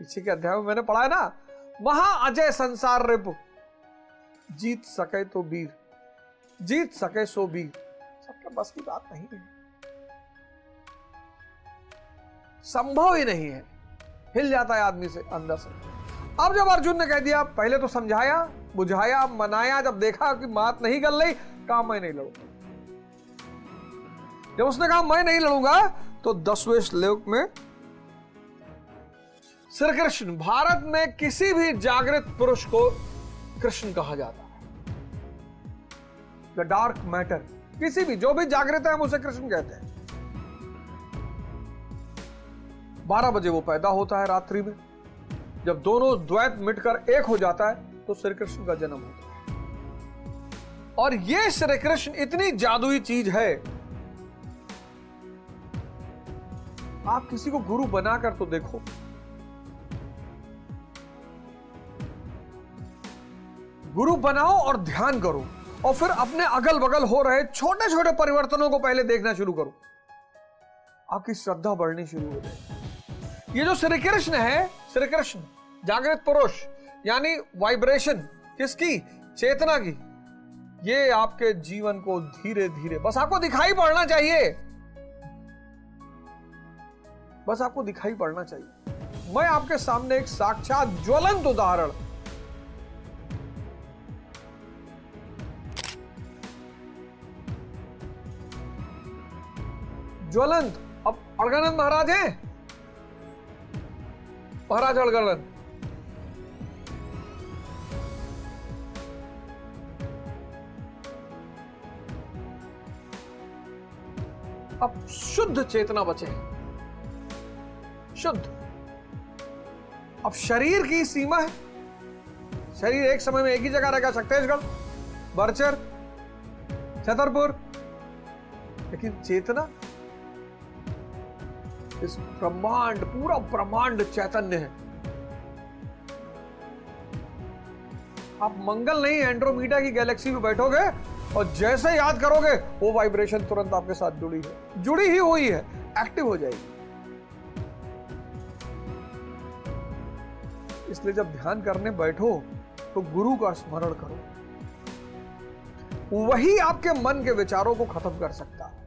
पीछे के अध्याय में मैंने पढ़ा है ना, महा अजय संसार रिपु, जीत सके तो वीर, जीत सके सो वीर। सबके बस की बात नहीं है, संभव ही नहीं है, हिल जाता है आदमी से अंदर से। अब जब अर्जुन ने कह दिया, पहले तो समझाया, बुझाया, मनाया, जब देखा कि बात नहीं गल रही, कहा मैं नहीं लड़ूंगा। जब उसने कहा मैं नहीं लड़ूंगा, तो 10वें श्लोक में श्री कृष्ण, भारत में किसी भी जागृत पुरुष को कृष्ण कहा जाता है, द डार्क मैटर, किसी भी जो भी जागृत है हम उसे कृष्ण कहते हैं। 12 बजे वो पैदा होता है रात्रि में, जब दोनों द्वैत मिटकर एक हो जाता है तो श्री कृष्ण का जन्म होता है। और ये श्री कृष्ण इतनी जादुई चीज है, आप किसी को गुरु बनाकर तो देखो, गुरु बनाओ और ध्यान करो, और फिर अपने अगल बगल हो रहे छोटे छोटे परिवर्तनों को पहले देखना शुरू करो, आपकी श्रद्धा बढ़नी शुरू हो जाएगी। ये जो श्री कृष्ण है, श्री कृष्ण जागृत पुरुष, यानी वाइब्रेशन किसकी? चेतना की। ये आपके जीवन को धीरे धीरे, बस आपको दिखाई पड़ना चाहिए, बस आपको दिखाई पड़ना चाहिए। मैं आपके सामने एक साक्षात ज्वलंत उदाहरण, ज्वलंत, अब अड़गड़ानंद महाराज हैं, महाराज अड़गड़ानंद, अब शुद्ध चेतना बचे, शुद्ध। अब शरीर की सीमा है, शरीर एक समय में एक ही जगह रहेगा, छत्तीसगढ़, बरचर, छतरपुर, लेकिन चेतना इस ब्रह्मांड, पूरा ब्रह्मांड चैतन्य है। आप मंगल नहीं, एंड्रोमीडा की गैलेक्सी में बैठोगे और जैसे याद करोगे वो वाइब्रेशन तुरंत आपके साथ जुड़ी ही हुई है, एक्टिव हो जाएगी। इसलिए जब ध्यान करने बैठो तो गुरु का स्मरण करो, वही आपके मन के विचारों को खत्म कर सकता है।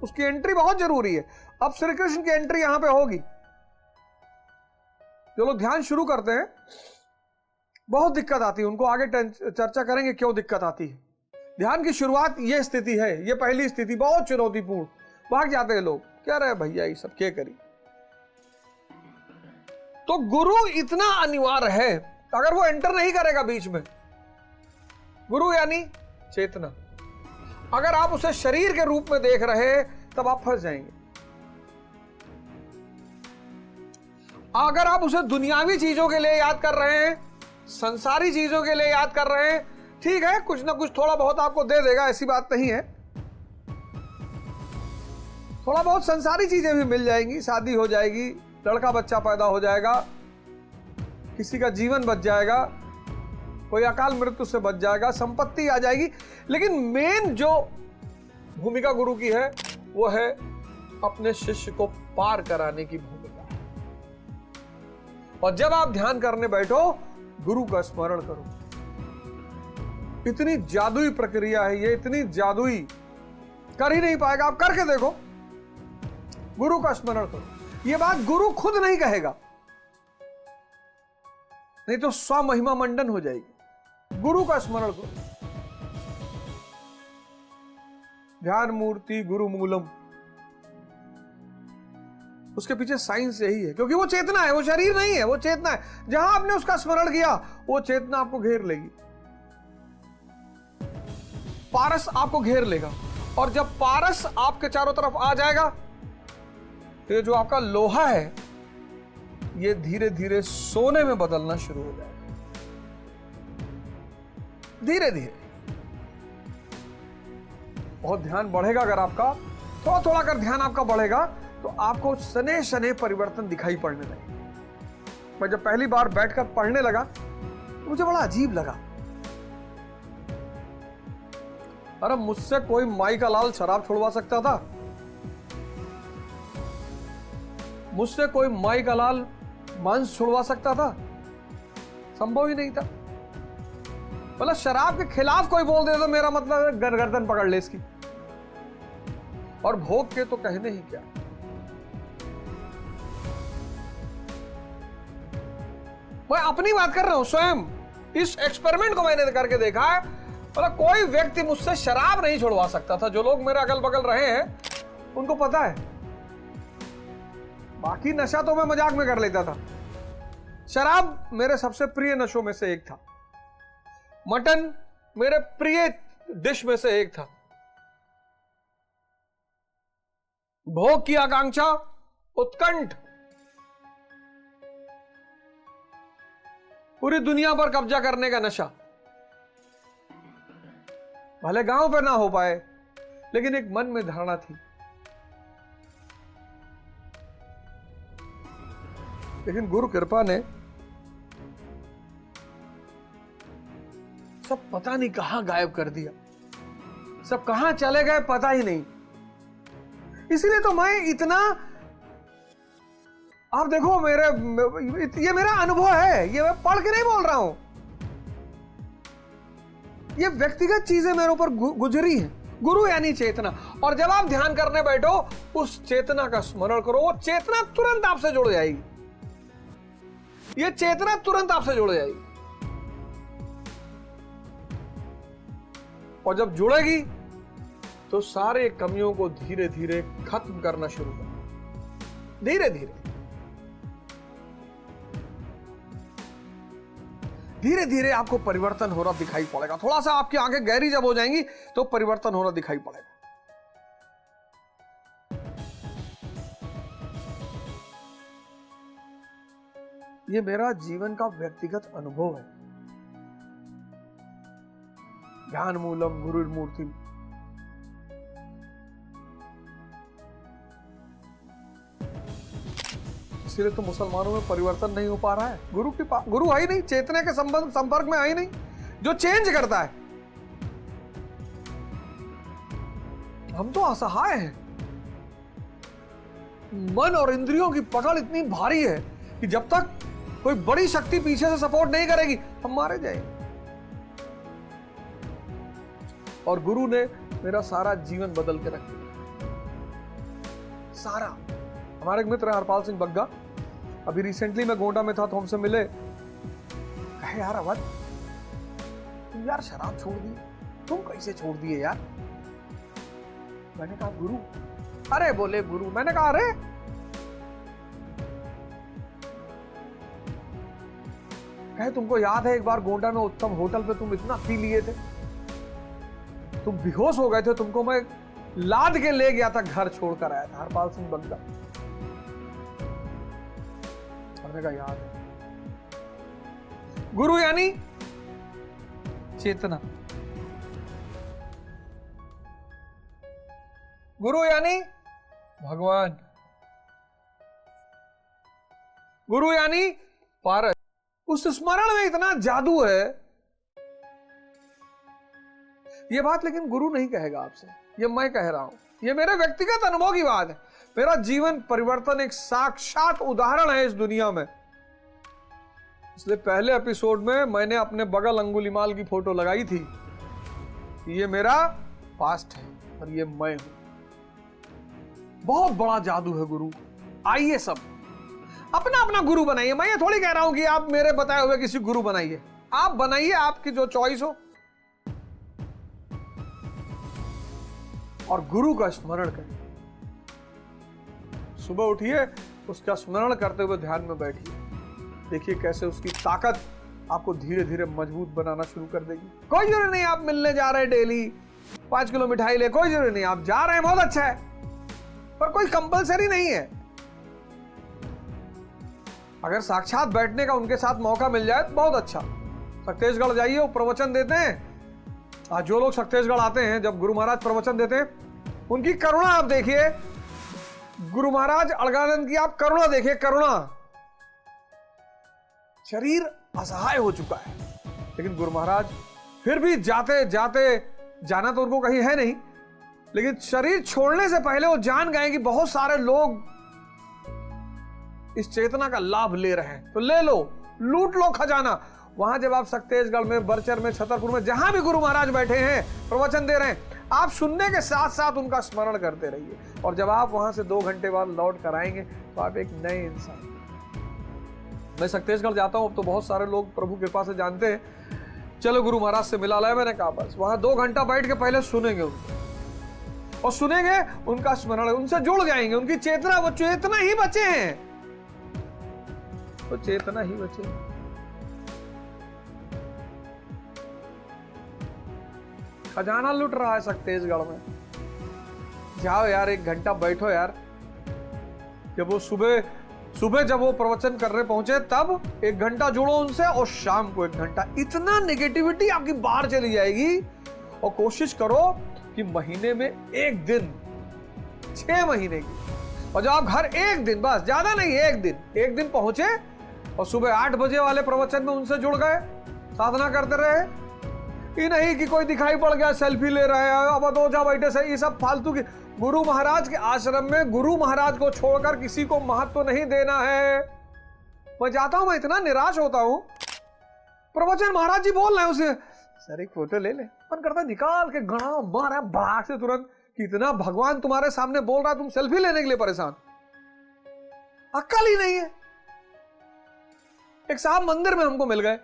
उसकी एंट्री बहुत जरूरी है। अब श्री कृष्ण की एंट्री यहां पे होगी। जो लोग ध्यान शुरू करते हैं बहुत दिक्कत आती है, उनको आगे चर्चा करेंगे क्यों दिक्कत आती है। ध्यान की शुरुआत ये स्थिति है, ये पहली स्थिति बहुत चुनौतीपूर्ण, भाग जाते हैं लोग, क्या रहे भैया ये सब क्या करी। तो गुरु इतना अनिवार्य है, अगर वो एंटर नहीं करेगा बीच में, गुरु यानी चेतना, अगर आप उसे शरीर के रूप में देख रहे तब आप फंस जाएंगे। अगर आप उसे दुनियावी चीजों के लिए याद कर रहे हैं, संसारी चीजों के लिए याद कर रहे हैं, ठीक है, कुछ ना कुछ थोड़ा बहुत आपको दे देगा, ऐसी बात नहीं है, थोड़ा बहुत संसारी चीजें भी मिल जाएंगी, शादी हो जाएगी, लड़का बच्चा पैदा हो जाएगा, किसी का जीवन बच जाएगा, कोई अकाल मृत्यु से बच जाएगा, संपत्ति आ जाएगी। लेकिन मेन जो भूमिका गुरु की है वो है अपने शिष्य को पार कराने की भूमिका। और जब आप ध्यान करने बैठो, गुरु का स्मरण करो। इतनी जादुई प्रक्रिया है ये, इतनी जादुई, कर ही नहीं पाएगा, आप करके देखो। गुरु का स्मरण करो। ये बात गुरु खुद नहीं कहेगा, नहीं तो स्वमहिमा मंडन हो जाएगी। गुरु का स्मरण करो। ध्यान मूर्ति गुरु मूलम, उसके पीछे साइंस यही है, क्योंकि वो चेतना है, वो शरीर नहीं है, वो चेतना है। जहां आपने उसका स्मरण किया वो चेतना आपको घेर लेगी, पारस आपको घेर लेगा। और जब पारस आपके चारों तरफ आ जाएगा तो ये जो आपका लोहा है ये धीरे धीरे सोने में बदलना शुरू हो जाएगा, धीरे धीरे। बहुत ध्यान बढ़ेगा अगर आपका, थोड़ा थोड़ा अगर ध्यान आपका बढ़ेगा तो आपको सने सने परिवर्तन दिखाई पड़ने लगे। मैं जब पहली बार बैठकर पढ़ने लगा तो मुझे बड़ा अजीब लगा। अरे मुझसे कोई माई का लाल शराब छुड़वा सकता था? मुझसे कोई माई का लाल मांस छुड़वा सकता था? संभव ही नहीं था। मतलब शराब के खिलाफ कोई बोल दे तो मेरा मतलब है गर्दन पकड़ ले इसकी। और भोग के तो कहने ही क्या। मैं अपनी बात कर रहा हूं, स्वयं इस एक्सपेरिमेंट को मैंने करके देखा है। मतलब कोई व्यक्ति मुझसे शराब नहीं छुड़वा सकता था। जो लोग मेरे अगल बगल रहे हैं उनको पता है। बाकी नशा तो मैं मजाक में कर लेता था, शराब मेरे सबसे प्रिय नशों में से एक था। मटन मेरे प्रिय डिश में से एक था। भोग की आकांक्षा, उत्कंठ, पूरी दुनिया पर कब्जा करने का नशा। भले गांव पे ना हो पाए, लेकिन एक मन में धारणा थी। लेकिन गुरु कृपा ने सब पता नहीं कहां गायब कर दिया। सब कहां चले गए पता ही नहीं। इसलिए तो मैं इतना, आप देखो ये मेरा अनुभव है, ये मैं पढ़ के नहीं बोल रहा हूं। ये व्यक्तिगत चीजें मेरे ऊपर गुजरी हैं। गुरु यानी चेतना। और जब आप ध्यान करने बैठो, उस चेतना का स्मरण करो, वो चेतना तुरंत आपसे जुड़ जाएगी। ये चेतना तुरंत आपसे जुड़ जाएगी। और जब जुड़ेगी तो सारे कमियों को धीरे धीरे खत्म करना शुरू करो। धीरे धीरे धीरे धीरे आपको परिवर्तन हो रहा दिखाई पड़ेगा। थोड़ा सा आपकी आंखें गहरी जब हो जाएंगी तो परिवर्तन होना दिखाई पड़ेगा। ये मेरा जीवन का व्यक्तिगत अनुभव है। ज्ञान मूलम गुरुर्मूर्ति। इसलिए तो मुसलमानों में परिवर्तन नहीं हो पा रहा है। गुरु है ही नहीं, चेतना के संपर्क में है ही नहीं जो चेंज करता है। हम तो असहाय हैं। मन और इंद्रियों की पकड़ इतनी भारी है कि जब तक कोई बड़ी शक्ति पीछे से सपोर्ट नहीं करेगी, हम मारे जाएंगे। और गुरु ने मेरा सारा जीवन बदल के रख दिया। सारा। हमारे एक मित्र हरपाल सिंह बग्गा, अभी रिसेंटली मैं गोंडा में था तो हमसे मिले। कहे यार अवध, तुम यार शराब छोड़ दी, तुम कैसे छोड़ दिए यार? मैंने कहा गुरु। अरे बोले गुरु। मैंने कहा अरे, कहे तुमको याद है एक बार गोंडा में उत्तम होटल पे तुम इतना पी लिए थे, तुम बेहोश हो गए थे, तुमको मैं लाद के ले गया था, घर छोड़कर आया था। हरपाल सिंह बग्गा। का याद है। गुरु यानी चेतना। गुरु यानी भगवान। गुरु यानी पारस। उस स्मरण में इतना जादू है। ये बात लेकिन गुरु नहीं कहेगा आपसे, ये मैं कह रहा हूं। ये मेरे व्यक्तिगत अनुभव की बात है। मेरा जीवन परिवर्तन एक साक्षात उदाहरण है इस दुनिया में। इसलिए पहले एपिसोड में मैंने अपने बगल अंगुलीमाल की फोटो लगाई थी। ये मेरा पास्ट है और ये मैं हूं। बहुत बड़ा जादू है गुरु। आइए सब अपना अपना गुरु बनाइए। मैं ये थोड़ी कह रहा हूं कि आप मेरे बताए हुए किसी गुरु बनाइए। आप बनाइए, आपकी जो चॉइस हो। और गुरु का स्मरण करें। सुबह उठिए, उसका स्मरण करते हुए ध्यान में बैठिए। देखिए कैसे उसकी ताकत आपको धीरे धीरे मजबूत बनाना शुरू कर देगी। कोई जरूरी नहीं आप मिलने जा रहे डेली 5 किलो मिठाई ले, कोई जरूरी नहीं। आप जा रहे हैं, बहुत अच्छा है, पर कोई कंपलसरी नहीं है। अगर साक्षात बैठने का उनके साथ मौका मिल जाए तो बहुत अच्छा। शक्तेशगढ़ जाइए, वो प्रवचन देते हैं। आज जो लोग शक्तेशगढ़ आते हैं, जब गुरु महाराज प्रवचन देते हैं, उनकी करुणा आप देखिए। गुरु महाराज अड़गानंद की आप करुणा देखिए, करुणा। शरीर असहाय हो चुका है, लेकिन गुरु महाराज फिर भी जाते जाते, जाना तो उनको कहीं है नहीं, लेकिन शरीर छोड़ने से पहले वो जान गए कि बहुत सारे लोग इस चेतना का लाभ ले रहे हैं, तो ले लो, लूट लो खजाना। वहां जब आप सक्तेशगढ़ में, बरचर में, छतरपुर में, जहां भी गुरु महाराज बैठे हैं, प्रवचन दे रहे हैं, आप सुनने के साथ साथ उनका स्मरण करते रहिए। और जब आप वहां से 2 घंटे बाद लौट कर आएंगे तो आप एक नए इंसान। मैं सक्तेशगढ़ जाता हूं, अब तो बहुत सारे लोग प्रभु कृपा से जानते हैं, चलो गुरु महाराज से मिला लाया। मैंने कहा बस वहां 2 घंटा बैठ के पहले सुनेंगे उनको, और सुनेंगे उनका स्मरण, उनसे जुड़ जाएंगे। उनकी चेतना, वो चेतना ही बचे हैं, वो चेतना ही बचे। खजाना लुट रहा है सक्तेशगढ़ में। जाओ यार, 1 घंटा बैठो यार। जब वो सुबह जब वो प्रवचन करने पहुंचे तब 1 घंटा जुड़ो उनसे, और शाम को 1 घंटा। इतना नेगेटिविटी आपकी बाहर चली जाएगी। और कोशिश करो कि महीने में 1 दिन, 6 महीने की, और जब आप घर 1 दिन, बस ज्यादा नहीं, 1 दिन पहुंचे और सुबह 8 बजे वाले प्रवचन में उनसे जुड़ गए, साधना करते रहे। ये नहीं कि कोई दिखाई पड़ गया सेल्फी ले रहे हैं, अब 2 जा बैठे से, ये सब फालतू की। गुरु महाराज के आश्रम में गुरु महाराज को छोड़कर किसी को महत्व नहीं देना है। मैं जाता हूं, मैं इतना निराश होता हूं, प्रवचन महाराज जी बोल रहे हैं, उसे सर एक फोटो ले ले, मन करता निकाल के गणा मारा भाग से तुरंत। कितना भगवान तुम्हारे सामने बोल रहा है, तुम सेल्फी लेने के लिए परेशान, अक्ल ही नहीं है। एक साहब मंदिर में हमको मिल गए,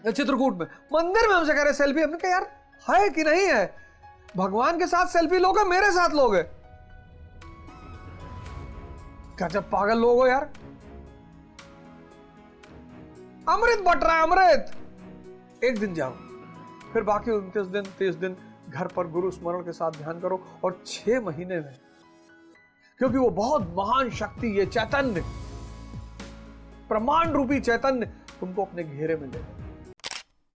चित्रकूट में, मंदिर में हमसे कह रहे सेल्फी। हमने कहा यार है कि नहीं है, भगवान के साथ सेल्फी लोगे, मेरे साथ लोगे? क्या जब पागल लोग हो यार। अमृत बट रहा है, अमृत। 1 दिन जाओ, फिर बाकी 29 दिन, 30 दिन घर पर गुरु स्मरण के साथ ध्यान करो। और 6 महीने में, क्योंकि वो बहुत महान शक्ति, ये चैतन्य, प्रमाण रूपी चैतन्य तुमको अपने घेरे में ले।